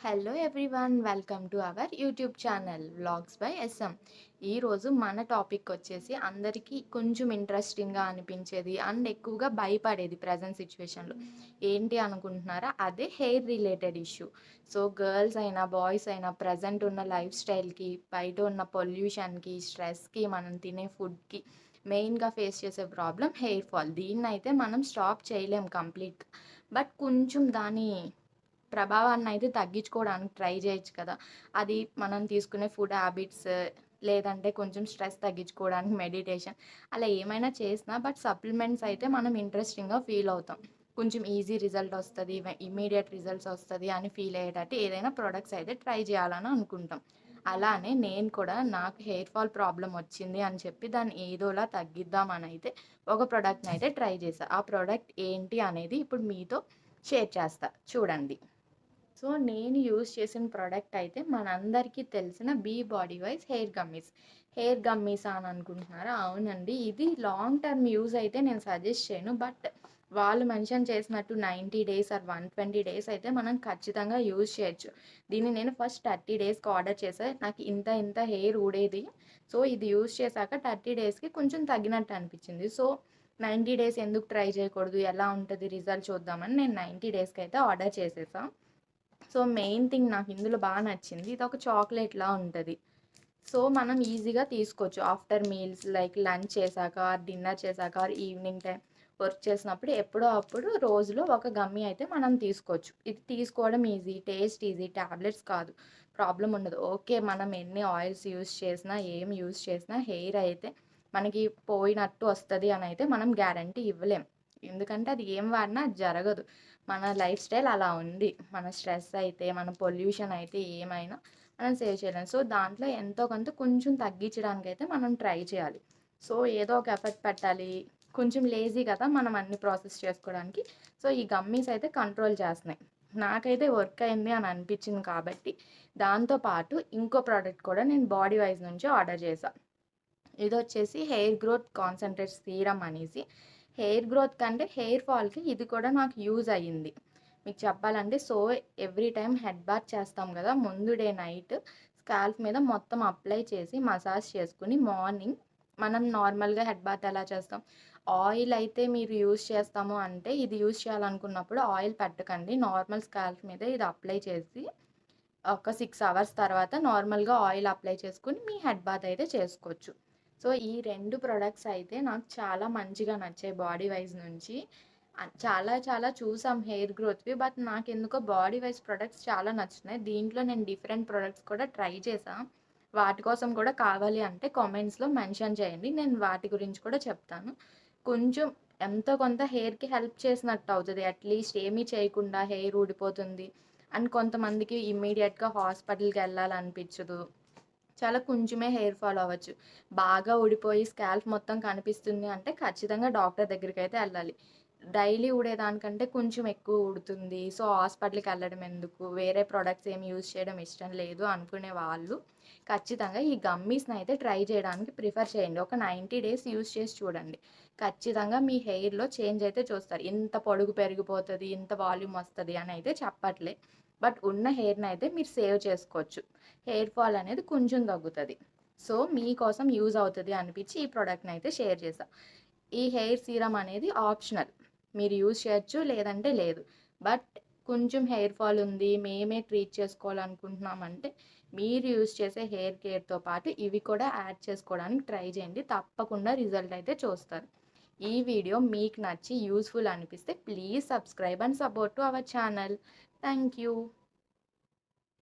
Hello everyone, welcome to our YouTube channel vlogs by SM. ఈరోజు మన topic వచ్చేసి అందరికీ కొంచెం ఇంట్రెస్టింగ్గా అనిపించేది అండ్ ఎక్కువగా భయపడేది ప్రజెంట్ సిచ్యువేషన్లో ఏంటి అనుకుంటున్నారా? అదే hair related issue. So girls అయినా బాయ్స్ అయినా ప్రజెంట్ ఉన్న లైఫ్ స్టైల్కి, బయట ఉన్న పొల్యూషన్కి, స్ట్రెస్కి, మనం తినే ఫుడ్కి మెయిన్గా ఫేస్ చేసే ప్రాబ్లం హెయిర్ ఫాల్. దీన్నైతే మనం స్టాప్ చేయలేం కంప్లీట్గా, బట్ కొంచెం దాని ప్రభావాన్ని అయితే తగ్గించుకోవడానికి ట్రై చేయొచ్చు కదా. అది మనం తీసుకునే ఫుడ్ హ్యాబిట్స్, లేదంటే కొంచెం స్ట్రెస్ తగ్గించుకోవడానికి మెడిటేషన్, అలా ఏమైనా చేసినా బట్ సప్లిమెంట్స్ అయితే మనం ఇంట్రెస్టింగ్గా ఫీల్ అవుతాం. కొంచెం ఈజీ రిజల్ట్ వస్తుంది, ఇమీడియట్ రిజల్ట్స్ వస్తుంది అని ఫీల్ అయ్యేటట్టు ఏదైనా ప్రొడక్ట్స్ అయితే ట్రై చేయాలని అనుకుంటాం. అలానే నేను కూడా నాకు హెయిర్ ఫాల్ ప్రాబ్లం వచ్చింది అని చెప్పి దాన్ని ఏదోలా తగ్గిద్దామని అయితే ఒక ప్రోడక్ట్ని అయితే ట్రై చేశా. ఆ ప్రోడక్ట్ ఏంటి అనేది ఇప్పుడు మీతో షేర్ చేస్తా, చూడండి. సో నేను యూజ్ చేసిన ప్రోడక్ట్ అయితే మనందరికీ తెలిసిన Be Bodywise hair gummies. Hair గమ్మీసా అని అనుకుంటున్నారా? అవునండి, ఇది లాంగ్ టర్మ్ యూజ్ అయితే నేను సజెస్ట్ చేయను, బట్ వాళ్ళు మెన్షన్ చేసినట్టు 90 డేస్ ఆర్ 120 డేస్ అయితే మనం ఖచ్చితంగా యూజ్ చేయొచ్చు. దీన్ని నేను ఫస్ట్ 30 డేస్కి ఆర్డర్ చేసా. నాకు ఇంత ఇంత హెయిర్ ఊడేది. సో ఇది యూజ్ చేశాక 30 డేస్కి కొంచెం తగ్గినట్టు అనిపించింది. సో 90 డేస్ ఎందుకు ట్రై చేయకూడదు, ఎలా ఉంటుంది రిజల్ట్ చూద్దామని నేను 90 డేస్కి అయితే ఆర్డర్ చేసేసాను. సో మెయిన్ థింగ్ నాకు ఇందులో బాగా నచ్చింది, ఇది ఒక చాక్లెట్లా ఉంటుంది. సో మనం ఈజీగా తీసుకోవచ్చు ఆఫ్టర్ మీల్స్, లైక్ లంచ్ చేశాక, డిన్నర్ చేశాక, ఈవినింగ్ టైం వర్క్ చేసినప్పుడు ఎప్పుడో అప్పుడు రోజులో ఒక గమ్మీ అయితే మనం తీసుకోవచ్చు. ఇది తీసుకోవడం ఈజీ, టేస్ట్ ఈజీ, ట్యాబ్లెట్స్ కాదు, ప్రాబ్లం ఉండదు. ఓకే, మనం ఎన్ని ఆయిల్స్ యూస్ చేసినా, ఏం యూస్ చేసినా హెయిర్ అయితే మనకి పోయినట్టు వస్తుంది అని అయితే మనం గ్యారంటీ ఇవ్వలేం. ఎందుకంటే అది ఏం వాడినా జరగదు. మన లైఫ్ స్టైల్ అలా ఉంది. మన స్ట్రెస్ అయితే, మన పొల్యూషన్ అయితే ఏమైనా మనం సేవ్ చేయలేం. సో దాంట్లో ఎంతో కొంత కొంచెం తగ్గించడానికైతే మనం ట్రై చేయాలి. సో ఏదో ఒక ఎఫర్ట్ పెట్టాలి. కొంచెం లేజీ కదా మనం అన్ని ప్రాసెస్ చేసుకోవడానికి. సో ఈ గమ్మీస్ అయితే కంట్రోల్ చేస్తున్నాయి. నాకైతే వర్క్ అయింది అని అనిపించింది కాబట్టి దాంతో పాటు ఇంకో ప్రోడక్ట్ కూడా నేను బాడీ వైజ్ నుంచి ఆర్డర్ చేశాను. ఇదొచ్చేసి హెయిర్ గ్రోత్ కాన్సంట్రేట్ సీరమ్ అనేసి. హెయిర్ గ్రోత్ కంటే హెయిర్ ఫాల్కి ఇది కూడా నాకు యూజ్ అయ్యింది. మీకు చెప్పాలంటే, so every time head bath చేస్తాం కదా, ముందు డే నైట్ స్కాల్ప్ మీద మొత్తం అప్లై చేసి మసాజ్ చేసుకుని మార్నింగ్ మనం నార్మల్గా హెడ్ బాత్ ఎలా చేస్తాం, ఆయిల్ అయితే మీరు యూజ్ చేస్తాము అంటే ఇది యూజ్ చేయాలనుకున్నప్పుడు ఆయిల్ పెట్టకండి, నార్మల్ స్కాల్ప్ మీద ఇది అప్లై చేసి ఒక 6 అవర్స్ తర్వాత నార్మల్గా ఆయిల్ అప్లై చేసుకుని మీ హెడ్ బాత్ అయితే చేసుకోవచ్చు. సో ఈ 2 ప్రొడక్ట్స్ అయితే నాకు చాలా మంచిగా నచ్చాయి బాడీ వైజ్ నుంచి. చాలా చాలా చూసాం హెయిర్ గ్రోత్‌వి, బట్ నాకెందుకో బాడీ వైజ్ ప్రొడక్ట్స్ చాలా నచ్చుతున్నాయి. దీంట్లో నేను డిఫరెంట్ ప్రొడక్ట్స్ కూడా ట్రై చేశా. వాటి కోసం కూడా కావాలి అంటే కామెంట్స్‌లో మెన్షన్ చేయండి, నేను వాటి గురించి కూడా చెప్తాను. కొంచెం ఎంతో కొంత హెయిర్‌కి హెల్ప్ చేసినట్టు అవుతది. అట్‌లీస్ట్ ఏమీ చేయకుండా హెయిర్ ఊడిపోతుంది అండ్ కొంతమందికి ఇమ్మీడియేట్‌గా హాస్పిటల్‌కెళ్ళాలనిపించదు. చాలా కొంచెమే హెయిర్ ఫాల్ అవ్వచ్చు. బాగా ఊడిపోయి స్కాల్ప్ మొత్తం కనిపిస్తుంది అంటే ఖచ్చితంగా డాక్టర్ దగ్గరికైతే ఎళ్ళాలి. డైలీ ఊడేదానికంటే కొంచెం ఎక్కువ ఊడుతుంది. సో హాస్పిటల్‌కి ఎళ్ళడం ఎందుకు, వేరే ప్రొడక్ట్స్ ఏమి యూజ్ చేయడం ఇష్టం లేదు అనుకునే వాళ్ళు ఖచ్చితంగా ఈ గమ్మీస్‌నైతే ట్రై చేయడానికి ప్రిఫర్ చేయండి. ఒక 90 డేస్ యూజ్ చేసి చూడండి. ఖచ్చితంగా మీ హెయిర్‌లో చేంజ్ అయితే చూస్తారు. ఇంత పొడుగు పెరిగిపోతది, ఇంత వాల్యూమ్ వస్తది అని అయితే చెప్పట్లే. బట్ ఉన్న హెయిర్‌ని అయితే మీరు సేవ్ చేసుకోవచ్చు. హెయిర్ ఫాల్ అనేది కొంచెం తగ్గుతది. సో మీకోసం యూజ్ అవుతది అనిపించి ఈ ప్రొడక్ట్‌ని అయితే షేర్ చేశా. ఈ హెయిర్ సీరమ్ అనేది ఆప్షనల్. మీరు యూజ్ చేయొచ్చు, లేదంటే లేదు. బట్ కొంచెం హెయిర్ ఫాల్ ఉంది, మేమే ట్రీట్ చేసుకోవాలనుకుంటున్నామంటే మీరు యూజ్ చేసే హెయిర్ కేర్‌తో పాటు ఇవి కూడా యాడ్ చేసుకోవడానికి ట్రై చేయండి. తప్పకుండా రిజల్ట్ అయితే చూస్తారు. ఈ వీడియో మీకు నచ్చి యూజ్‌ఫుల్ అనిపిస్తే please subscribe and support to our channel. Thank you.